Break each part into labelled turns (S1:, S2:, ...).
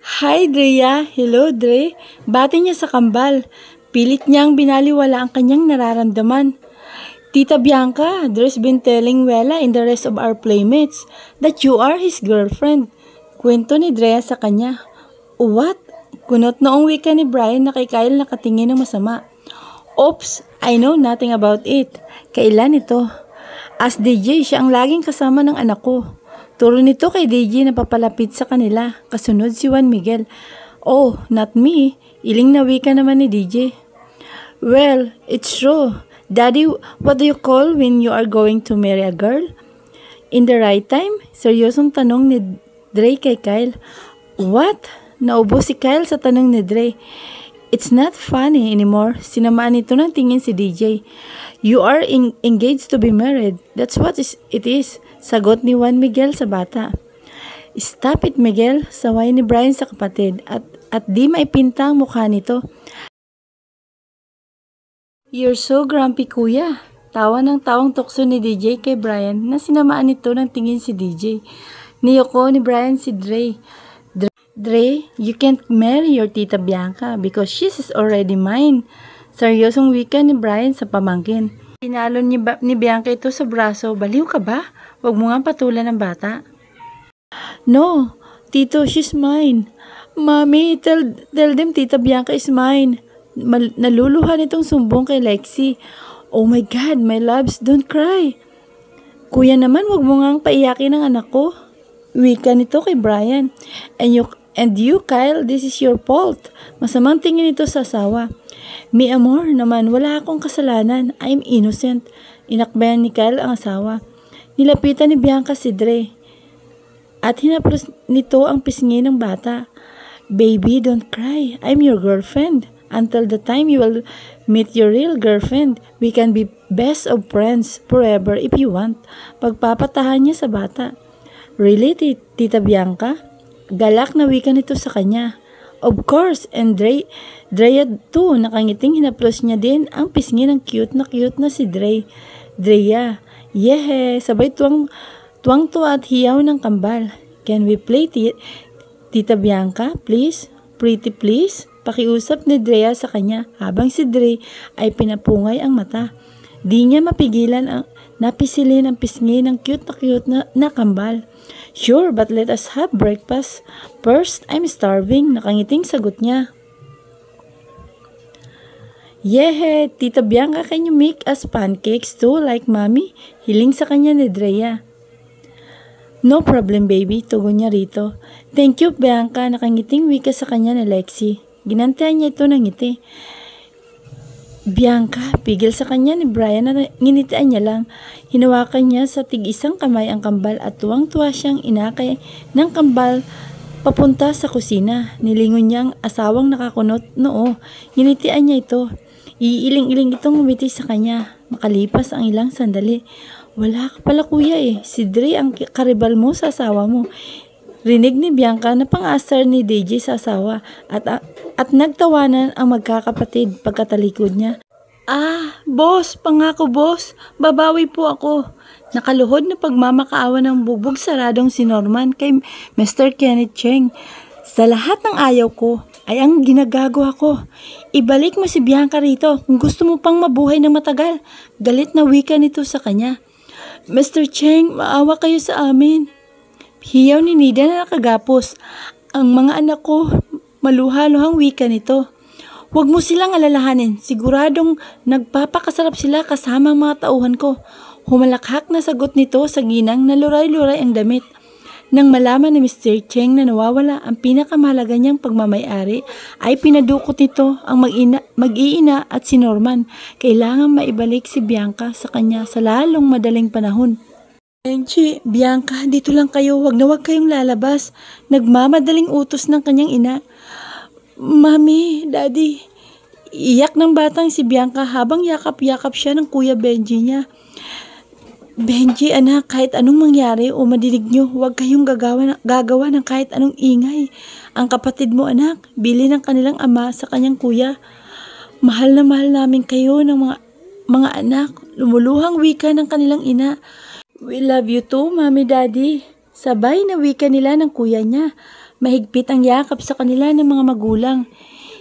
S1: Hi, Drea. Hello, Dre. Bati niya sa kambal. Pilit niyang binaliwala ang kanyang nararamdaman. Tita Bianca, there's been telling Wella and the rest of our playmates that you are his girlfriend. Kwento ni Drea sa kanya. What? Kunot noong wika ni Brian na kay Kyle nakatingin ng masama. Oops, I know nothing about it. Kailan ito? As DJ, siya ang laging kasama ng anak ko. Turo nito kay DJ na papalapit sa kanila. Kasunod si Juan Miguel. Oh, not me. Iling na wika naman ni DJ. Well, it's true. Daddy, what do you call when you are going to marry a girl? In the right time? Seryosong tanong ni Dre kay Kyle. What? Naubo si Kyle sa tanong ni Dre. It's not funny anymore. Sinamaan nito ng tingin si DJ. You are engaged to be married. That's what it is. Sagot ni Juan Miguel sa bata. Stop it, Miguel. Saway ni Brian sa kapatid. At di maipinta ang mukha nito. You're so grumpy, kuya. Tawa ng tawang tukso ni DJ kay Brian na sinamaan nito ng tingin si DJ. Niyoko ni Brian si Dre. Dre, you can't marry your Tita Bianca because she's already mine. Seryosong wika ni Brian sa pamangkin. Pinalon ni Bianca ito sa braso. Baliw ka ba? Huwag mo nga patulan ng bata. No, Tito, she's mine. Mommy, tell them Tita Bianca is mine. Naluluhan itong sumbong kay Lexi. Oh my God, my loves, don't cry. Kuya naman, huwag mo nga paiyakin ng anak ko. Wika nito kay Brian. And you, Kyle, this is your fault. Masamang tingin ito sa asawa. Mi amor naman, wala akong kasalanan. I'm innocent. Inakbayan ni Kyle ang asawa. Nilapitan ni Bianca si Dre. At hinaplos nito ang pisngi ng bata. Baby, don't cry. I'm your girlfriend. Until the time you will meet your real girlfriend, we can be best of friends forever if you want. Pagpapatahan niya sa bata. Really, Tita Bianca? Galak na wika nito sa kanya. Of course, and Drea too, nakangiting hinaplos niya din ang pisngi ng cute na si Dre. Drea, yeah, sabay tuwang-tuwa at hiyaw ng kambal. Can we play, Tita Bianca, please? Pretty please? Pakiusap ni Drea sa kanya habang si Dre ay pinapungay ang mata. Di niya mapigilan ang napisilin ang pisngi ng cute na kambal. Sure, but let us have breakfast. First, I'm starving. Nakangiting sagot niya. Yeah, Tita Bianca, can you make us pancakes too like mommy? Hiling sa kanya ni Drea. No problem, baby. Tugon niya rito. Thank you, Bianca. Nakangiting wika sa kanya ni Lexi. Ginantayan niya ito ng ngiti. Bianca, pigil sa kanya ni Brian na nginitian niya lang. Hinawakan niya sa tig-isang kamay ang kambal at tuwang-tuwa siyang inakay ng kambal papunta sa kusina. Nilingon niya ang asawang nakakunot noo. Nginitian niya ito. Iiling-iling itong ngumiti sa kanya. Makalipas ang ilang sandali. Wala ka pala kuya eh. Si Dre ang karibal mo sa asawa mo. Rinig ni Bianca na pang-asar ni DJ sa asawa at nagtawanan ang magkakapatid pagkatalikod niya. Ah, boss, pangako boss, babawi po ako. Nakaluhod na pagmamakaawa ng bugbog saradong si Norman kay Mr. Kenneth Cheng. Sa lahat ng ayaw ko ay ang ginagago ako. Ibalik mo si Bianca rito kung gusto mo pang mabuhay ng matagal. Galit na wika nito sa kanya. Mr. Cheng, maawa kayo sa amin. Hiyaw ni Nida na nakagapos. Ang mga anak ko, maluha-luhang wika nito. Huwag mo silang alalahanin. Siguradong nagpapakasarap sila kasama ang mga tauhan ko. Humalakhak na sagot nito sa ginang na luray-luray ang damit. Nang malaman ni Mr. Cheng na nawawala ang pinakamahalaga niyang pagmamayari, ay pinadukot nito ang mag-iina at si Norman. Kailangan maibalik si Bianca sa kanya sa lalong madaling panahon. Benji, Bianca, dito lang kayo. Wag na wag kayong lalabas. Nagmamadaling utos ng kanyang ina. Mami, Daddy. Iyak ng batang si Bianca habang yakap-yakap siya ng kuya Benji niya. Benji, anak, kahit anong mangyari o madinig nyo, huwag kayong gagawa ng kahit anong ingay. Ang kapatid mo, anak, bili ng kanilang ama sa kanyang kuya. Mahal na mahal namin kayo ng mga anak. Lumuluhang wika ng kanilang ina. We love you too, Mommy, Daddy. Sabay na wika nila ng kuya niya. Mahigpit ang yakap sa kanila ng mga magulang.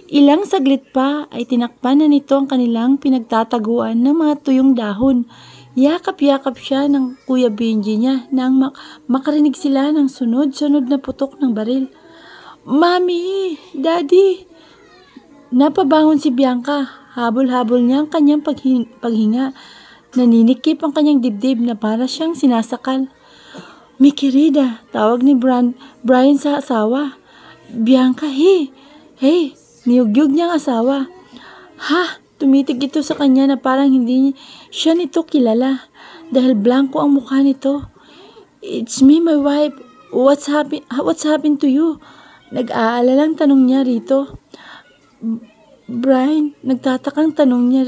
S1: Ilang saglit pa ay tinakpan na nito ang kanilang pinagtataguan ng mga tuyong dahon. Yakap-yakap siya ng Kuya Benji niya nang makarinig sila ng sunod-sunod na putok ng baril. Mami! Daddy! Napabangon si Bianca. Habol-habol niya ang kanyang paghinga. Naninikip ang kanyang dibdib na para siyang sinasakal. Mi querida, tawag ni Brian sa asawa. Bianca, hey! Hey! Niyugyug niya ang asawa. Ha! Tumitig ito sa kanya na parang hindi siya nito kilala dahil blanco ang mukha nito. It's me, my wife. What's happened to you? Nag-aalalang tanong niya rito. Brian, nagtatakang tanong niya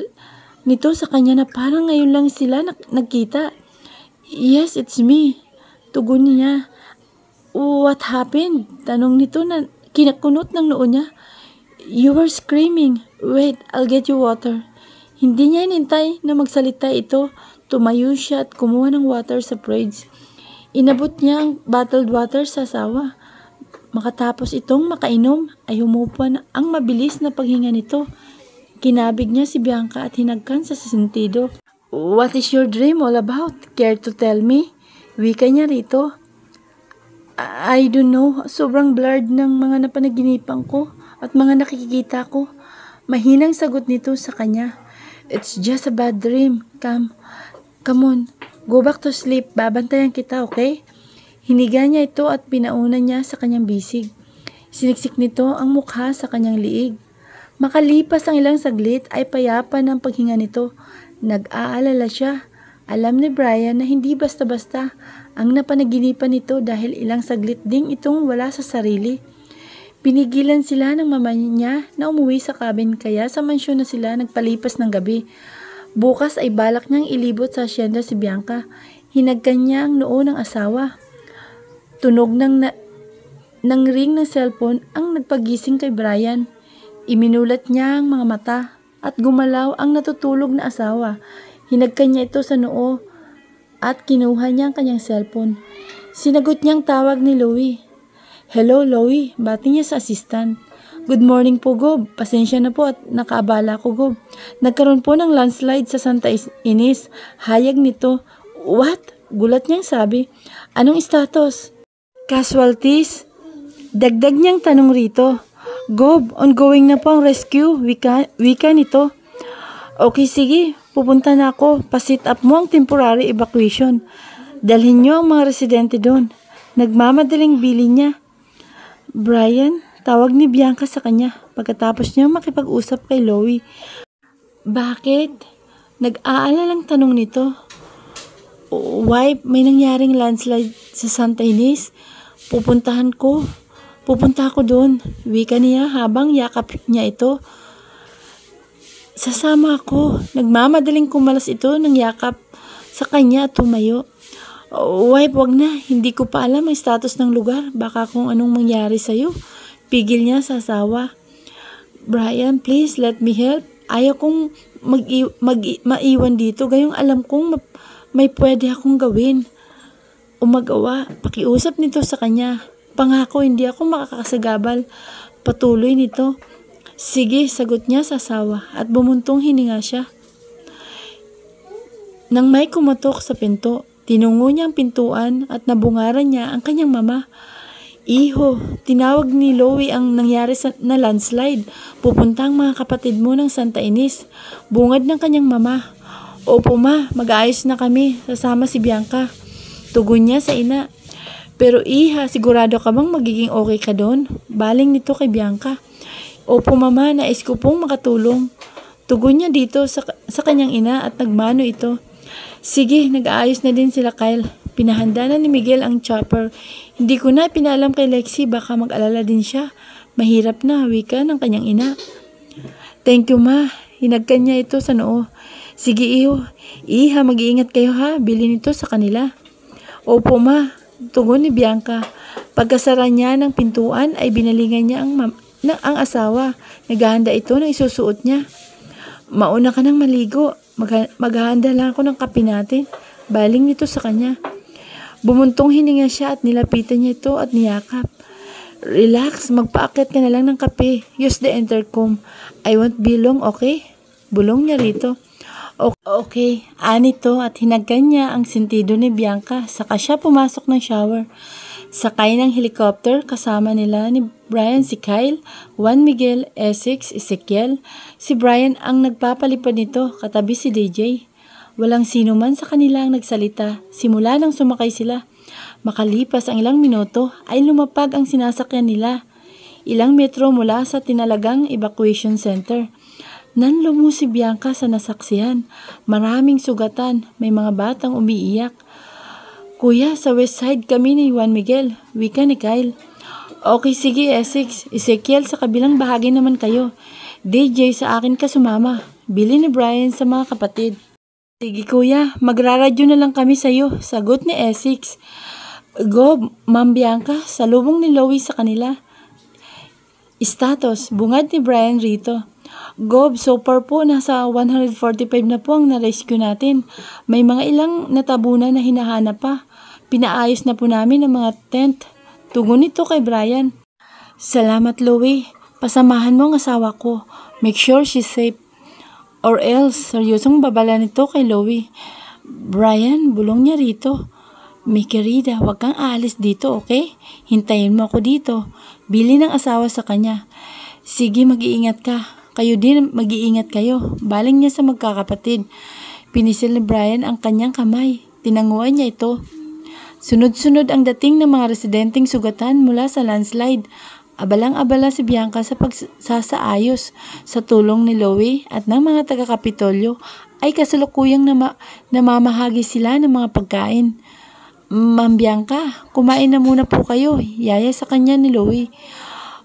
S1: nito sa kanya na parang ngayon lang sila nagkita. Yes, it's me. Tugon niya. What happened? Tanong nito na kinakunot ng noo niya. You were screaming. Wait, I'll get you water. Hindi niya inintay na magsalita ito. Tumayo siya at kumuha ng water sa fridge. Inabot niya ang bottled water sa asawa. Makatapos itong makainom ay humupa na ang mabilis na paghinga nito. Kinabig niya si Bianca at hinagkan sa sentido. What is your dream all about? Care to tell me? Wika niya rito. I don't know. Sobrang blurred ng mga napanaginipan ko at mga nakikita ko. Mahinang sagot nito sa kanya. It's just a bad dream. Come on. Go back to sleep. Babantayan kita, okay? Hiniga niya ito at pinaunan niya sa kanyang bisig. Siniksik nito ang mukha sa kanyang liig. Makalipas ang ilang saglit ay payapa ng paghinga nito. Nag-aalala siya. Alam ni Brian na hindi basta-basta ang napanaginipan nito dahil ilang saglit ding itong wala sa sarili. Pinigilan sila ng mama niya na umuwi sa cabin kaya sa mansyon na sila nagpalipas ng gabi. Bukas ay balak niyang ilibot sa asyenda si Bianca. Hinagkan niya ang noo ng asawa. Tunog ng ring ng cellphone ang nagpagising kay Brian. Iminulat niya ang mga mata at gumalaw ang natutulog na asawa. Hinagkan niya ito sa noo at kinuha niya ang kanyang cellphone. Sinagot niyang tawag ni Louie. Hello, Louie. Bati niya sa assistant. Good morning po, Gob. Pasensya na po at nakaabala ko, Gob. Nagkaroon po ng landslide sa Santa Ines. Hayag nito. What? Gulat niyang sabi. Anong status? Casualties? Dagdag niyang tanong rito. Gob, ongoing na po ang rescue. Wika nito. Okay, sige. Pupunta na ako. Pa-sit up mo ang temporary evacuation. Dalhin niyo ang mga residente doon. Nagmamadaling bilin niya. Brian, tawag ni Bianca sa kanya pagkatapos niya makipag-usap kay Louie. Bakit? Nag-aalalang tanong nito. Wife, may nangyaring landslide sa Santa Ines. Pupunta ako doon. Wika niya habang yakap niya ito. Sasama ako. Nagmamadaling kumalas ito ng yakap sa kanya at tumayo. Wife, wag na. Hindi ko pa alam ang status ng lugar. Baka kung anong mangyari sa'yo. Pigil niya sa asawa. Brian, please let me help. Ayaw kong maiwan dito. Gayong alam kong may pwede akong gawin. Umagawa. Pakiusap nito sa kanya. Pangako, hindi ako makakasagabal. Patuloy nito. Sige, sagot niya sa asawa at bumuntong hininga siya. Nang may kumatok sa pinto, tinungo niya ang pintuan at nabungaran niya ang kanyang mama. Iho, tinawag ni Louie ang nangyari na landslide. Pupunta ang mga kapatid mo ng Santa Ines. Bungad ng kanyang mama. Opo ma, mag-aayos na kami. Sasama si Bianca. Tugon niya sa ina. Pero iha, sigurado ka bang magiging okay ka doon? Baling nito kay Bianca. Opo mama, nais ko pong makatulong. Tugon niya dito sa kanyang ina at nagmano ito. Sige, nag-aayos na din sila Kyle. Pinahanda na ni Miguel ang chopper. Hindi ko na pinaalam kay Lexi, baka mag-alala din siya. Mahirap na, wika ng kanyang ina. Thank you ma, hinagkan niya ito sa noo. Sige iho, iha mag-iingat kayo ha, bilhin ito sa kanila. Opo ma, tugon ni Bianca. Pagkasara niya ng pintuan ay binalingan niya ang asawa. Naghahanda ito ng isusuot niya. Mauna ka nang maligo. Maghahanda lang ako ng kape natin. Baling nito sa kanya. Bumuntong hininga siya at nilapitan niya ito at niyakap. Relax, magpaakyat ka na lang ng kape. Use the intercom. I won't be long, okay? Bulong niya rito. Okay, anito at hinagkan niya ang sentido ni Bianca. Saka siya pumasok ng shower. Sakay ng helicopter kasama nila ni Brian si Kyle, Juan Miguel, Essex, Ezekiel. Si Brian ang nagpapalipad nito, katabi si DJ. Walang sino man sa kanila ang nagsalita. Simula nang sumakay sila. Makalipas ang ilang minuto ay lumapag ang sinasakyan nila. Ilang metro mula sa tinalagang evacuation center. Nanlumo si Bianca sa nasaksihan. Maraming sugatan, may mga batang umiiyak. Kuya, sa west side kami ni Juan Miguel, wika ni Kyle. Okay, sige Essex, Ezekiel sa kabilang bahagi naman kayo. DJ, sa akin ka sumama. Bili ni Brian sa mga kapatid. Sige kuya, magraradyo na lang kami sa'yo, sagot ni Essex. Go, Ma'am Bianca, salubong ni Louie sa kanila. Status, bungad ni Brian rito. Gob, so far po nasa 145 na po ang na-rescue natin. May mga ilang natabunan na hinahanap pa. Pinaayos na po namin ang mga tent. Tugon nito kay Brian. Salamat Louie, pasamahan mo ang asawa ko. Make sure she's safe. Or else, seryosong babala nito kay Louie. Brian, bulong niya rito. Mi querida, huwag kang aalis dito, okay? Hintayin mo ako dito. Bili ng asawa sa kanya. Sige, mag-iingat ka. Kayo din, mag-iingat kayo. Baling niya sa magkakapatid. Pinisil ni Brian ang kanyang kamay. Tinanguan niya ito. Sunod-sunod ang dating ng mga residenteng sugatan mula sa landslide. Abalang-abala si Bianca sa pagsasaayos. Sa tulong ni Louie at ng mga taga-Kapitolyo ay kasalukuyang namamahagi sila ng mga pagkain. Ma'am Bianca, kumain na muna po kayo. Yaya sa kanya ni Louie.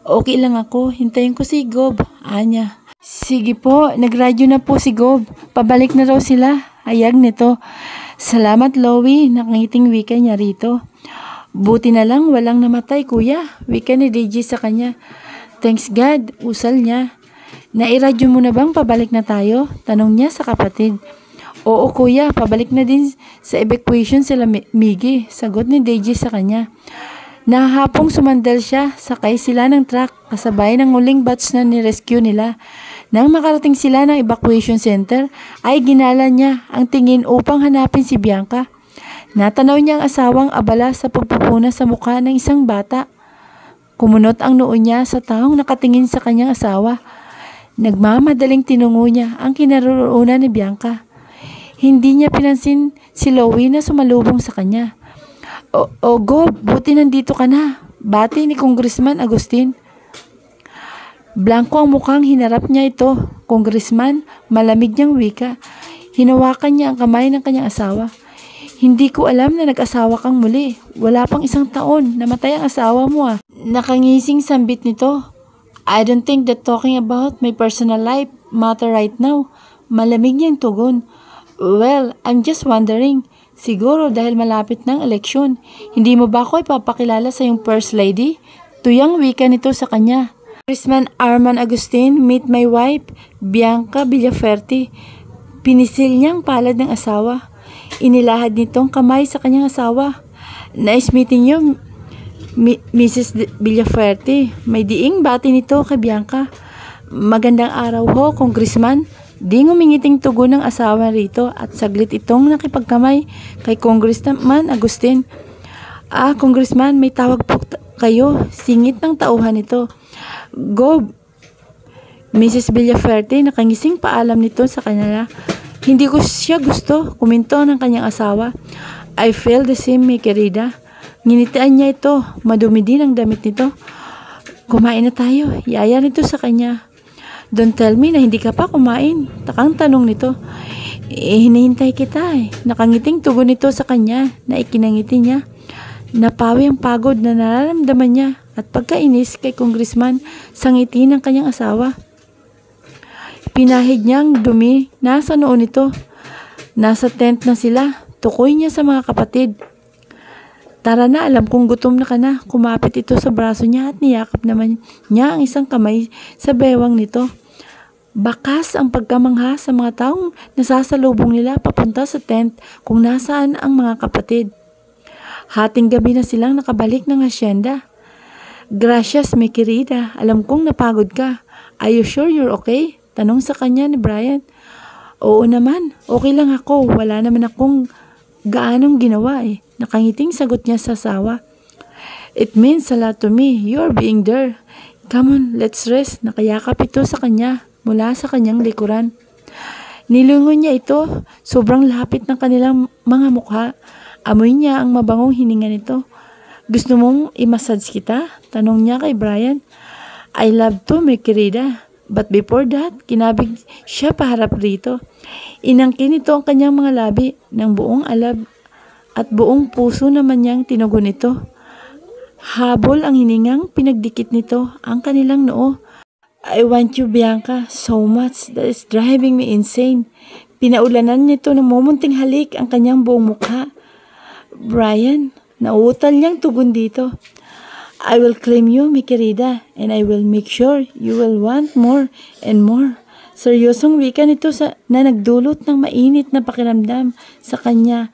S1: Okay lang ako, hintayin ko si Gob, Anya. Sige po, nagradyo na po si Gob. Pabalik na raw sila. Ayag nito. Salamat Louie, nakangiting wika niya rito. Buti na lang walang namatay kuya, wika ni DJ sa kanya. Thanks God, usal niya. Nairadyo mo na bang pabalik na tayo? Tanong niya sa kapatid. Oo kuya, pabalik na din sa evacuation sila Miggy, sagot ni DJ sa kanya. Nahapong sumandal siya, sakay sila ng truck, kasabay ng uling batch na ni-rescue nila. Nang makarating sila ng evacuation center, ay ginala niya ang tingin upang hanapin si Bianca. Natanaw niya ang asawang abala sa pagpupuna sa mukha ng isang bata. Kumunot ang noo niya sa taong nakatingin sa kanyang asawa. Nagmamadaling tinungo niya ang kinaroroonan ni Bianca. Hindi niya pinansin si Louie na sumalubong sa kanya. O Gob, buti nandito ka na. Bati ni Congressman Agustin. Blanco ang mukhang hinarap niya ito. Congressman, malamig niyang wika. Hinawakan niya ang kamay ng kanyang asawa. Hindi ko alam na nag-asawa kang muli. Wala pang 1 taon, namatay ang asawa mo ah. Nakangising sambit nito. I don't think that talking about my personal life matter right now. Malamig niyang tugon. Well, I'm just wondering. Siguro dahil malapit ng eleksyon, hindi mo ba ako ipapakilala sa iyong first lady? Tuyang wika nito sa kanya. Congressman Arman Agustin, meet my wife, Bianca Villaferte. Pinisil niyang palad ng asawa. Inilahad nitong kamay sa kanyang asawa. Nice meeting you, Mrs. Villaferte. May diing bati nito kay Bianca. Magandang araw ho, Congressman. Di ngumingiting tugon ng asawa rito at saglit itong nakipagkamay kay Congressman Agustin. Congressman, may tawag po kayo. Singit ng tauhan nito. Gob, Mrs. Villaferte, nakangising paalam nito sa kanila. Hindi ko siya gusto, kuminto ng kanyang asawa. I feel the same, mi querida. Nginitian niya ito, madumi din ang damit nito. Kumain na tayo, yaya nito sa kanya. Don't tell me na hindi ka pa kumain. Takang tanong nito. Hinihintay kita eh. Nakangiting tugon nito sa kanya na ikinangiti niya. Napawi ang pagod na nararamdaman niya at pagkainis kay Congressman sa ngiti ng kanyang asawa. Pinahid niyang dumi nasa noo nito. Nasa tent na sila. Tukoy niya sa mga kapatid. Tara na, alam kong gutom na ka na. Kumapit ito sa braso niya at niyakap naman niya ang isang kamay sa bewang nito. Bakas ang pagkamangha sa mga taong nasasalubong nila papunta sa tent kung nasaan ang mga kapatid. Hating gabi na silang nakabalik ng asyenda. Gracias, mi querida. Alam kong napagod ka. Are you sure you're okay? Tanong sa kanya ni Brian. Oo naman, okay lang ako. Wala naman akong gaanong ginawa eh. Nakangiting sagot niya sa asawa. It means a lot to me. You're being there. Come on, let's rest. Nakayakap ito sa kanya mula sa kanyang likuran. Nilingon niya ito. Sobrang lapit ng kanilang mga mukha. Amoy niya ang mabangong hininga nito. Gusto mong i-massage kita? Tanong niya kay Brian. I love to, mi querida. But before that, kinabig siya paharap rito. Inangkin ito ang kanyang mga labi ng buong alab at buong puso naman niyang tinugon ito. Habol ang hiningang pinagdikit nito ang kanilang noo. I want you, Bianca, so much. That is driving me insane. Pinaulanan nito ng mumunting halik ang kanyang buong mukha. Brian, nauutal niyang tugon dito. I will claim you, mi querida, and I will make sure you will want more and more. Seryosong wika nito na nagdulot ng mainit na pakiramdam sa kanya.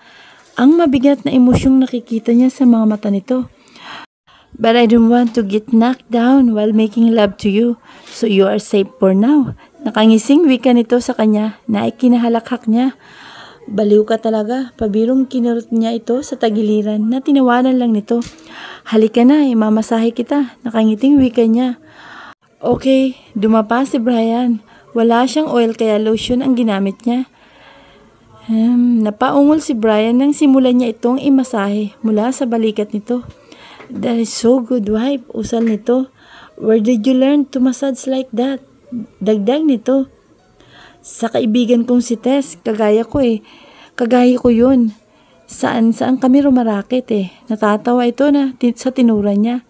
S1: Ang mabigat na emosyong nakikita niya sa mga mata nito. But I don't want to get knocked down while making love to you, so you are safe for now. Nakangising wika nito sa kanya na ikinahalakhak niya. Baliw ka talaga, pabirong kinurot niya ito sa tagiliran na tinawanan lang nito. Halika na, imamasahe kita. Nakangiting wika niya. Okay, dumapa si Brian. Wala siyang oil kaya lotion ang ginamit niya. Napaungol si Brian nang simulan niya itong imasahe mula sa balikat nito. That is so good, wife. Usal nito. Where did you learn to massage like that? Dagdag nito. Sa kaibigan kong si Tess, kagaya ko yun. Saan kami rumarakit eh. Natatawa ito na sa tinura niya.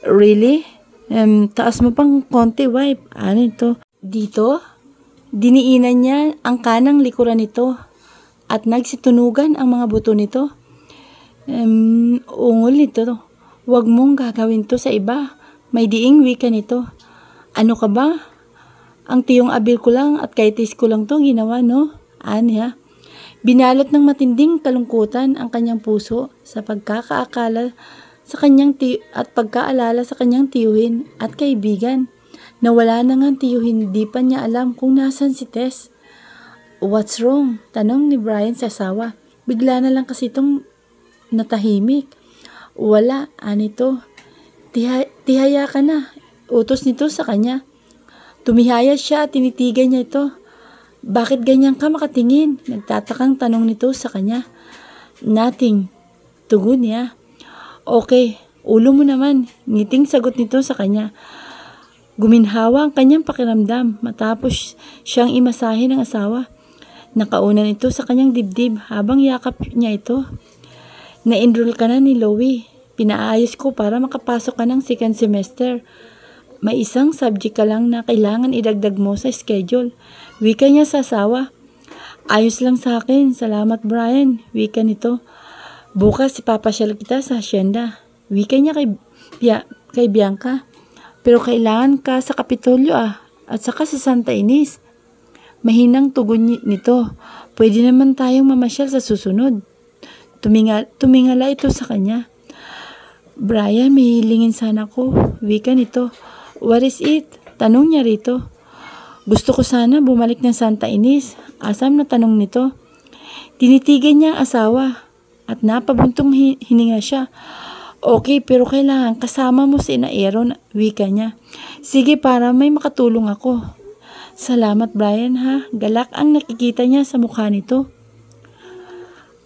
S1: Really? Taas mo pang konti, wife. Ano ito? Dito? Diniinan niya ang kanang likuran nito at nagsitunugan ang mga buto nito. Ungol nito. Huwag mong gagawin to sa iba. May diing wika nito. Ano ka ba? Ang tiyong abil ko lang at kaitis ko lang to ginawa, no? Anya. Binalot ng matinding kalungkutan ang kanyang puso sa pagkakaalala sa kanyang tiyuhin at kaibigan. Nawala na nga tiyuhin, di pa niya alam kung nasan si Tess. What's wrong? Tanong ni Brian sa asawa. Bigla na lang kasi itong natahimik. Wala, anito. Tihaya ka na. Utos nito sa kanya. Tumihaya siya at tinitigan niya ito. Bakit ganyan ka makatingin? Nagtatakang tanong nito sa kanya. Nothing. Tugon niya. Okay, ulo mo naman. Ngiting sagot nito sa kanya. Guminhawa ang kanyang pakiramdam matapos siyang imasahe ng asawa. Nakaunan ito sa kanyang dibdib habang yakap niya ito. Na-enroll ka na ni Louie. Pinaayos ko para makapasok ka ng second semester. May isang subject ka lang na kailangan idagdag mo sa schedule. Wika niya sa asawa. Ayos lang sa akin. Salamat, Brian. Wika nito. Bukas ipapasyal kita sa asyenda. Wika niya kay Bianca. Pero kailangan ka sa Kapitolyo at saka sa Santa Ynez. Mahinang tugon nito. Pwede naman tayong mamasyal sa susunod. Tumingala ito sa kanya. Brian, may hilingin sana ko. Wika nito. What is it? Tanong niya rito. Gusto ko sana bumalik ng Santa Ynez. Asam na tanong nito. Tinitigan niya ang asawa at napabuntong hininga siya. Okay, pero kailangan kasama mo si Aaron, wika niya. Sige, para may makatulong ako. Salamat, Brian, ha? Galak ang nakikita niya sa mukha nito.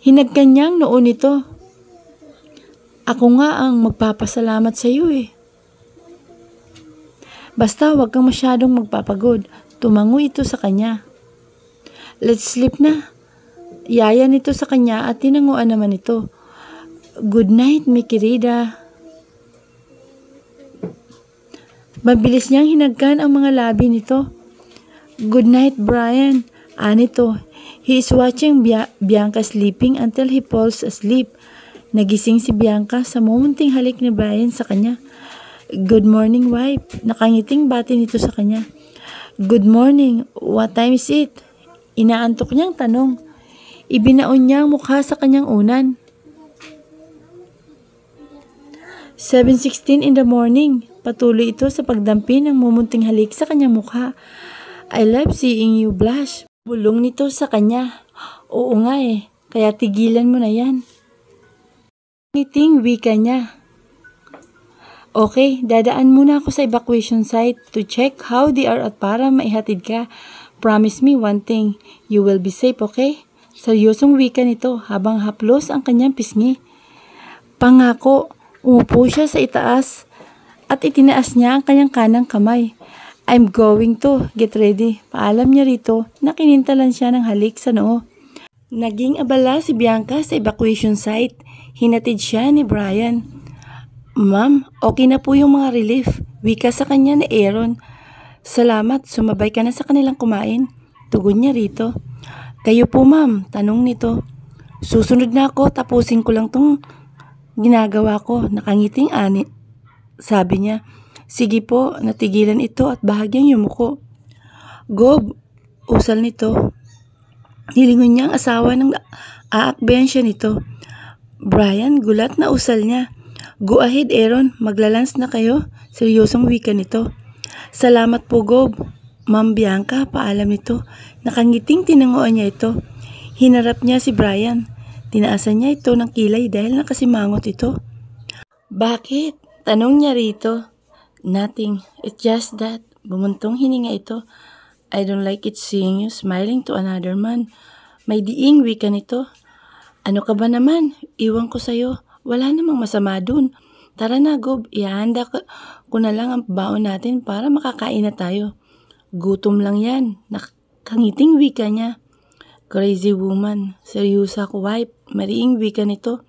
S1: Hinagkan niyang noon nito. Ako nga ang magpapasalamat sa iyo eh. Basta wag kang masyadong magpapagod. Tumango ito sa kanya. Let's sleep na. Yaya nito sa kanya at tinanguan naman ito. Good night, mi querida. Mabilis niyang hinagkan ang mga labi nito. Good night, Brian. Anito, he is watching Bianca sleeping until he falls asleep. Nagising si Bianca sa mumunting halik ni Brian sa kanya. Good morning, wife. Nakangiting bati nito sa kanya. Good morning. What time is it? Inaantok niyang tanong. Ibinaon niya ang mukha sa kanyang unan. 7:16 in the morning. Patuloy ito sa pagdampi ng mumunting halik sa kanyang mukha. I love seeing you blush. Bulong nito sa kanya. Oo nga eh, kaya tigilan mo na yan. Ngiting wika niya. Okay, dadaan muna ako sa evacuation site to check how they are at para maihatid ka. Promise me one thing, you will be safe, okay? Seryosong wika nito habang haplos ang kanyang pisngi. Pangako, umupo siya sa itaas at itinaas niya ang kanyang kanang kamay. I'm going to, get ready. Paalam niya rito na kinintalan siya ng halik sa noo. Naging abala si Bianca sa evacuation site. Hinatid siya ni Brian. Ma'am, okay na po yung mga relief. Wika sa kanya ni Aaron. Salamat, sumabay ka na sa kanilang kumain. Tugon niya rito. Kayo po ma'am, tanong nito. Susunod na ako, tapusin ko lang tong ginagawa ko. Nakangiting ani. Sabi niya. Sige po, natigilan ito at bahagyang yumuko. Gob, usal nito. Nilingon niya ang asawa ng aakbayan siya nito. Brian, gulat na usal niya. Go ahead Aaron, maglalans na kayo. Seryosong wika nito. Salamat po Gob. Ma'am Bianca, paalam nito. Nakangiting tinanguan niya ito. Hinarap niya si Brian. Tinaasan niya ito ng kilay dahil nakasimangot ito. Bakit? Tanong niya rito. Nothing. It's just that. Bumuntong hininga ito. I don't like it seeing you smiling to another man. May diing wika nito. Ano ka ba naman? Iwan ko sa'yo. Wala namang masama dun. Tara na, Gob. Ihanda ko na lang ang baon natin para makakain na tayo. Gutom lang yan. Nakangiting wika niya. Crazy woman. Seryosa ko, wife. Mariing wika nito.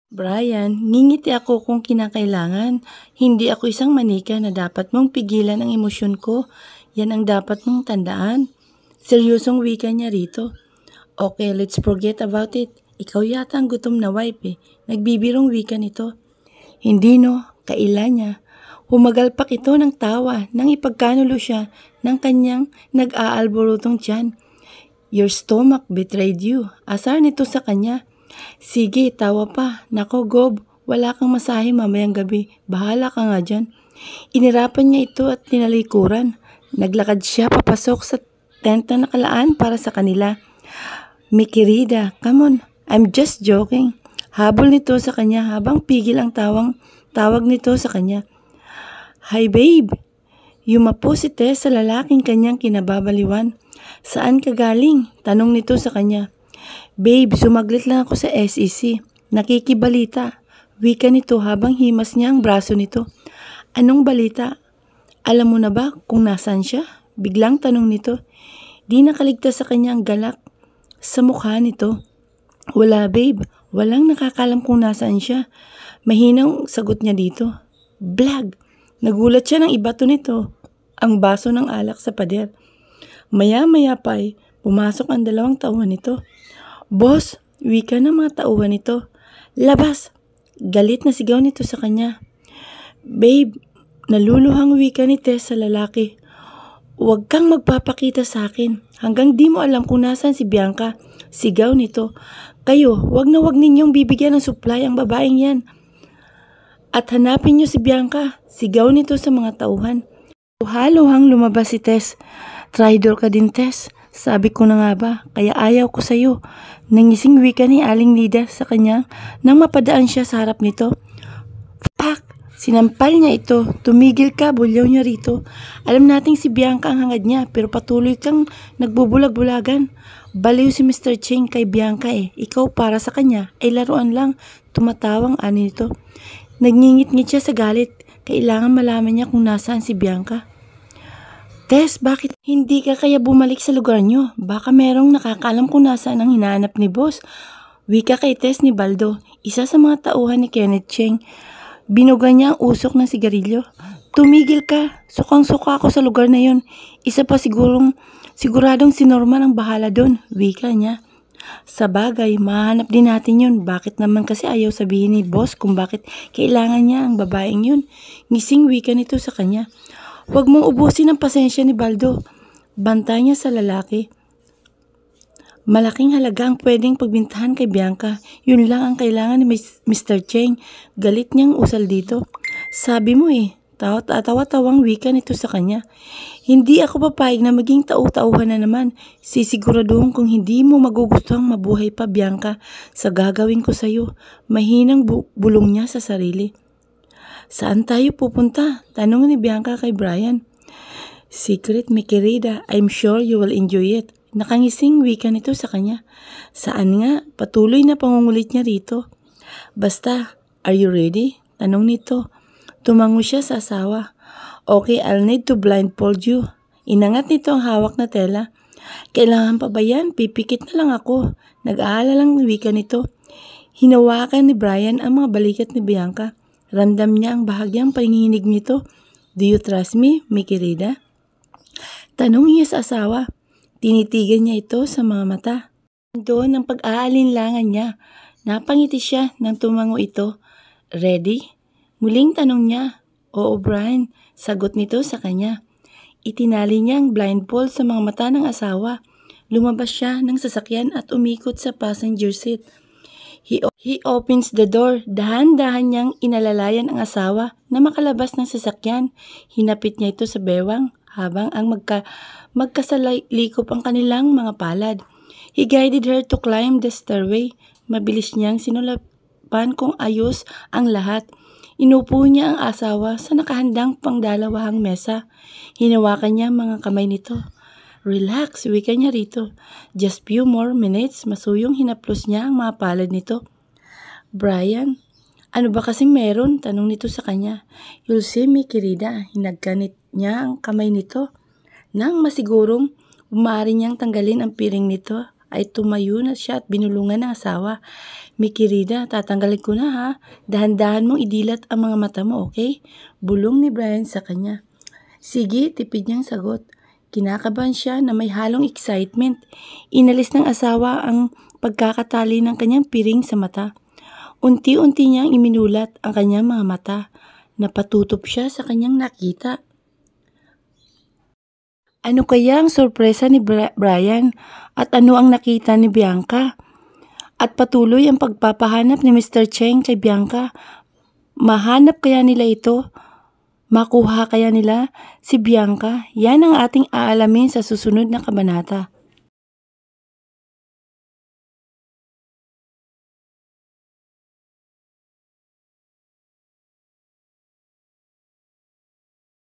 S1: Brian, ngingiti ako kung kinakailangan. Hindi ako isang manika na dapat mong pigilan ang emosyon ko. Yan ang dapat mong tandaan. Seryosong wika niya rito. Okay, let's forget about it. Ikaw yata ang gutom na wife eh. Nagbibirong wika nito. Hindi no, kaila niya. Humagalpak ito ng tawa nang ipagkanulo siya ng kanyang nag-aalborotong tiyan. Your stomach betrayed you. Asar nito sa kanya. Sige, tawa pa. Nako Gob, wala kang masahe mamayang gabi. Bahala ka nga dyan. Inirapan niya ito at tinalikuran. Naglakad siya papasok sa tent na nakalaan para sa kanila. Mikirida, come on. I'm just joking. Habol nito sa kanya habang pigil ang tawag nito sa kanya. Hi babe. Yumapo si Tess sa lalaking kanyang kinababaliwan. Saan ka galing? Tanong nito sa kanya. Babe, sumaglit lang ako sa SEC. Nakikibalita. Wika nito habang himas niya ang braso nito. Anong balita? Alam mo na ba kung nasaan siya? Biglang tanong nito. Di nakaligtas sa kanya ang galak sa mukha nito. Wala babe, walang nakakalam kung nasaan siya. Mahinang sagot niya dito. Blag! Nagulat siya ng ibato nito. Ang baso ng alak sa pader. Maya-maya pa ay pumasok ang dalawang tauhan nito. Boss, wika ng mga tauhan nito. Labas! Galit na sigaw nito sa kanya. Babe, naluluhang wika ni Tess sa lalaki. Huwag kang magpapakita sa akin hanggang di mo alam kung nasaan si Bianca. Sigaw nito. Kayo, wag na wag ninyong bibigyan ng supply ang babaeng yan. At hanapin niyo si Bianca. Sigaw nito sa mga tauhan. Halohang lumabas si Tess. Traidor ka din Tess. Sabi ko na nga ba, kaya ayaw ko sa'yo. Nangising wika ni Aling Lida sa kanya nang mapadaan siya sa harap nito. Pak! Sinampal niya ito. Tumigil ka, bulyaw niya rito. Alam nating si Bianca ang hangad niya pero patuloy kang nagbubulag-bulagan. Baliw si Mr. Cheng kay Bianca eh. Ikaw para sa kanya ay laruan lang. Tumatawang ani nito. Nagngingit-ngit siya sa galit. Kailangan malaman niya kung nasaan si Bianca. Tess, bakit hindi ka kaya bumalik sa lugar niyo? Baka merong nakakaalam kung nasaan ang hinahanap ni boss. Wika kay Tess ni Baldo, isa sa mga tauhan ni Kenneth Cheng. Binugan niya ang usok ng sigarilyo. Tumigil ka. Sukang-suka ako sa lugar na yon. Isa pa siguradong si Norman ang bahala doon. Wika niya. Sa bagay, mahanap din natin yun. Bakit naman kasi ayaw sabihin ni boss kung bakit kailangan niya ang babaeng yun? Ngising wika nito sa kanya. Huwag mong ubusin ang pasensya ni Baldo. Bantay niya sa lalaki. Malaking halaga ang pwedeng pagbintahan kay Bianca. Yun lang ang kailangan ni Mr. Cheng. Galit niyang usal dito. Sabi mo tawa-tawang wika nito sa kanya. Hindi ako papayag na maging tau-tauhan na naman. Sisiguraduhin kung hindi mo magugustuhang mabuhay pa, Bianca, sa gagawin ko sa'yo. Mahinang bulong niya sa sarili. Saan tayo pupunta? Tanong ni Bianca kay Brian. Secret, mi querida. I'm sure you will enjoy it. Nakangising wika nito sa kanya. Saan nga? Patuloy na pangungulit niya rito. Basta, are you ready? Tanong nito. Tumango siya sa asawa. Okay, I'll need to blindfold you. Inangat nito ang hawak na tela. Kailangan pa ba yan? Pipikit na lang ako. Nag-aalalang wika nito. Hinawakan ni Brian ang mga balikat ni Bianca. Ramdam niya ang bahagyang panginginig nito. Do you trust me, mi querida? Tanong niya sa asawa. Tinitigan niya ito sa mga mata. Doon ang pag-aalinlangan niya. Napangiti siya nang tumango ito. Ready? Muling tanong niya. Oo, Brian. Sagot nito sa kanya. Itinali niya ang blindfold sa mga mata ng asawa. Lumabas siya ng sasakyan at umikot sa passenger seat. He opens the door. Dahan-dahan niyang inalalayan ang asawa na makalabas ng sasakyan. Hinapit niya ito sa bewang habang ang magkasalikop ang kanilang mga palad. He guided her to climb the stairway. Mabilis niyang sinulapan kung ayos ang lahat. Inupo niya ang asawa sa nakahandang pangdalawahang mesa. Hinawakan niya mga kamay nito. Relax, wika niya rito. Just few more minutes, masuyong hinaplos niya ang mga palad nito. Brian, ano ba kasing meron? Tanong nito sa kanya. You'll see me, querida. Hinagkanit niya ang kamay nito. Nang masigurong umari niyang tanggalin ang piring nito, ay tumayo na siya at binulungan ng asawa. Mi querida, tatanggalin ko na ha. Dahan-dahan mong idilat ang mga mata mo, okay? Bulong ni Brian sa kanya. Sige, tipid niyang sagot. Kinakabahan siya na may halong excitement. Inalis ng asawa ang pagkakatali ng kanyang piring sa mata. Unti-unti niyang iminulat ang kanyang mga mata. Napatutop siya sa kanyang nakita. Ano kaya ang sorpresa ni Brian at ano ang nakita ni Bianca? At patuloy ang pagpapahanap ni Mr. Cheng kay Bianca. Mahanap kaya nila ito? Makuha kaya nila si Bianca? Yan ang ating aalamin sa susunod na kabanata.